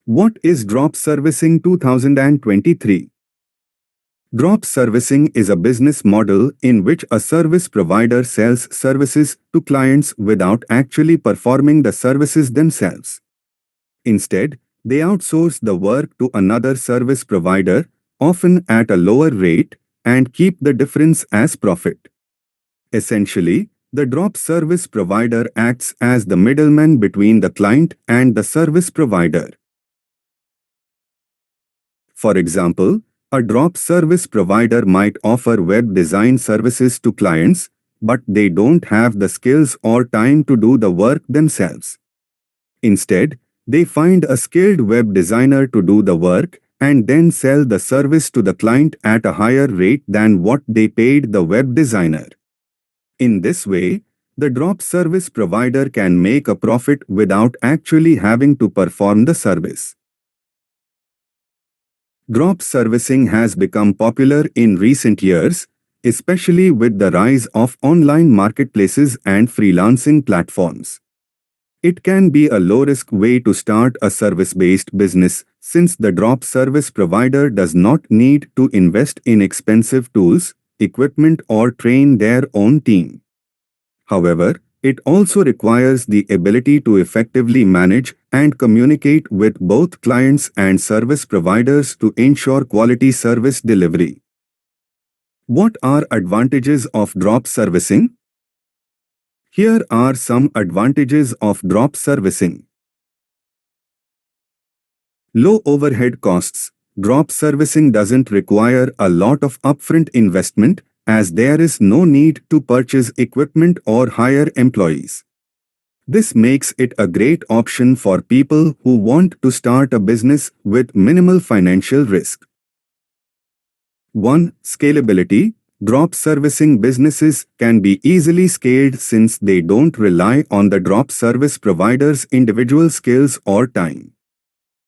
What is drop servicing 2023? Drop servicing is a business model in which a service provider sells services to clients without actually performing the services themselves. Instead, they outsource the work to another service provider, often at a lower rate, and keep the difference as profit. Essentially, the drop service provider acts as the middleman between the client and the service provider. For example, a drop service provider might offer web design services to clients, but they don't have the skills or time to do the work themselves. Instead, they find a skilled web designer to do the work and then sell the service to the client at a higher rate than what they paid the web designer. In this way, the drop service provider can make a profit without actually having to perform the service. Drop servicing has become popular in recent years, especially with the rise of online marketplaces and freelancing platforms. It can be a low-risk way to start a service-based business since the drop service provider does not need to invest in expensive tools, equipment or train their own team. However, it also requires the ability to effectively manage and communicate with both clients and service providers to ensure quality service delivery. What are advantages of drop servicing? Here are some advantages of drop servicing. Low overhead costs. Drop servicing doesn't require a lot of upfront investment, as there is no need to purchase equipment or hire employees. This makes it a great option for people who want to start a business with minimal financial risk. 1. Scalability. Drop servicing businesses can be easily scaled since they don't rely on the drop service provider's individual skills or time.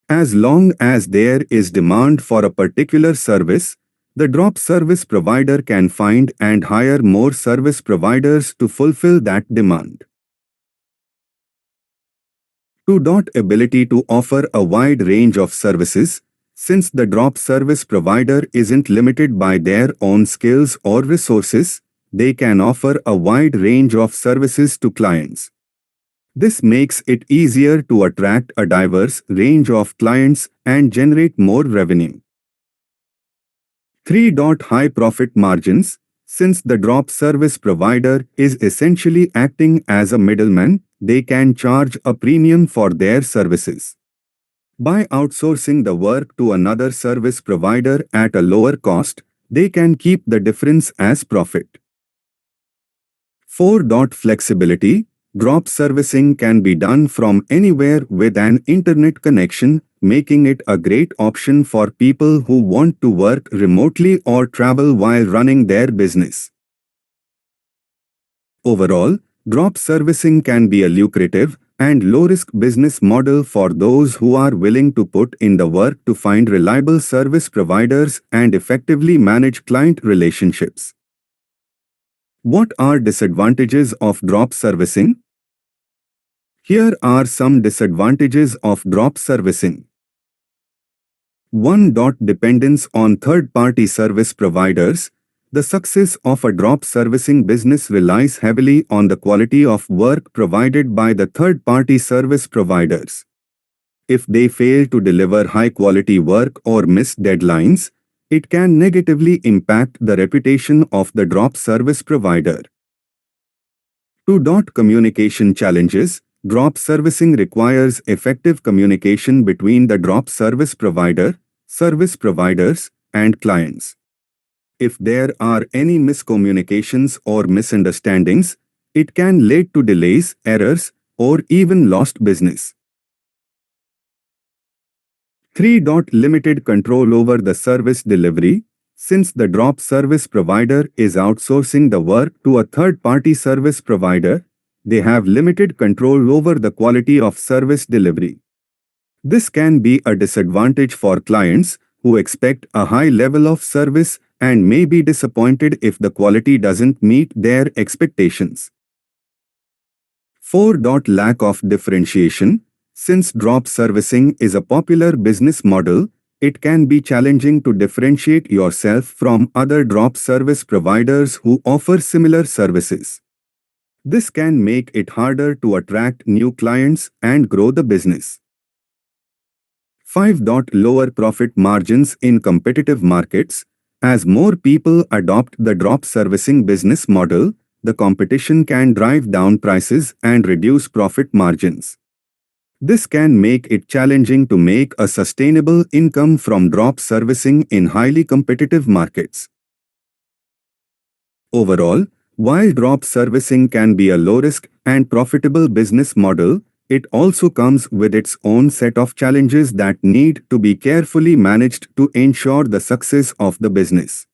As long as there is demand for a particular service, the drop service provider can find and hire more service providers to fulfill that demand. 2. Ability to offer a wide range of services. Since the drop service provider isn't limited by their own skills or resources, they can offer a wide range of services to clients. This makes it easier to attract a diverse range of clients and generate more revenue. 3. High profit margins. Since the drop service provider is essentially acting as a middleman, they can charge a premium for their services. By outsourcing the work to another service provider at a lower cost, they can keep the difference as profit. 4. Flexibility. Drop servicing can be done from anywhere with an internet connection, making it a great option for people who want to work remotely or travel while running their business. Overall, drop servicing can be a lucrative and low-risk business model for those who are willing to put in the work to find reliable service providers and effectively manage client relationships. What are disadvantages of drop servicing? Here are some disadvantages of drop servicing. 1. Dependence on third-party service providers. The success of a drop servicing business relies heavily on the quality of work provided by the third-party service providers. If they fail to deliver high-quality work or miss deadlines, it can negatively impact the reputation of the drop service provider. 2. Communication challenges. Drop servicing requires effective communication between the drop service provider, service providers, and clients. If there are any miscommunications or misunderstandings, it can lead to delays, errors, or even lost business. 3. Limited control over the service delivery. Since the drop service provider is outsourcing the work to a third-party service provider, they have limited control over the quality of service delivery. This can be a disadvantage for clients who expect a high level of service and may be disappointed if the quality doesn't meet their expectations. 4. Lack of differentiation. Since drop servicing is a popular business model, it can be challenging to differentiate yourself from other drop service providers who offer similar services. This can make it harder to attract new clients and grow the business. 5. Lower profit margins in competitive markets. As more people adopt the drop servicing business model, the competition can drive down prices and reduce profit margins. This can make it challenging to make a sustainable income from drop servicing in highly competitive markets. Overall, while drop servicing can be a low-risk and profitable business model, it also comes with its own set of challenges that need to be carefully managed to ensure the success of the business.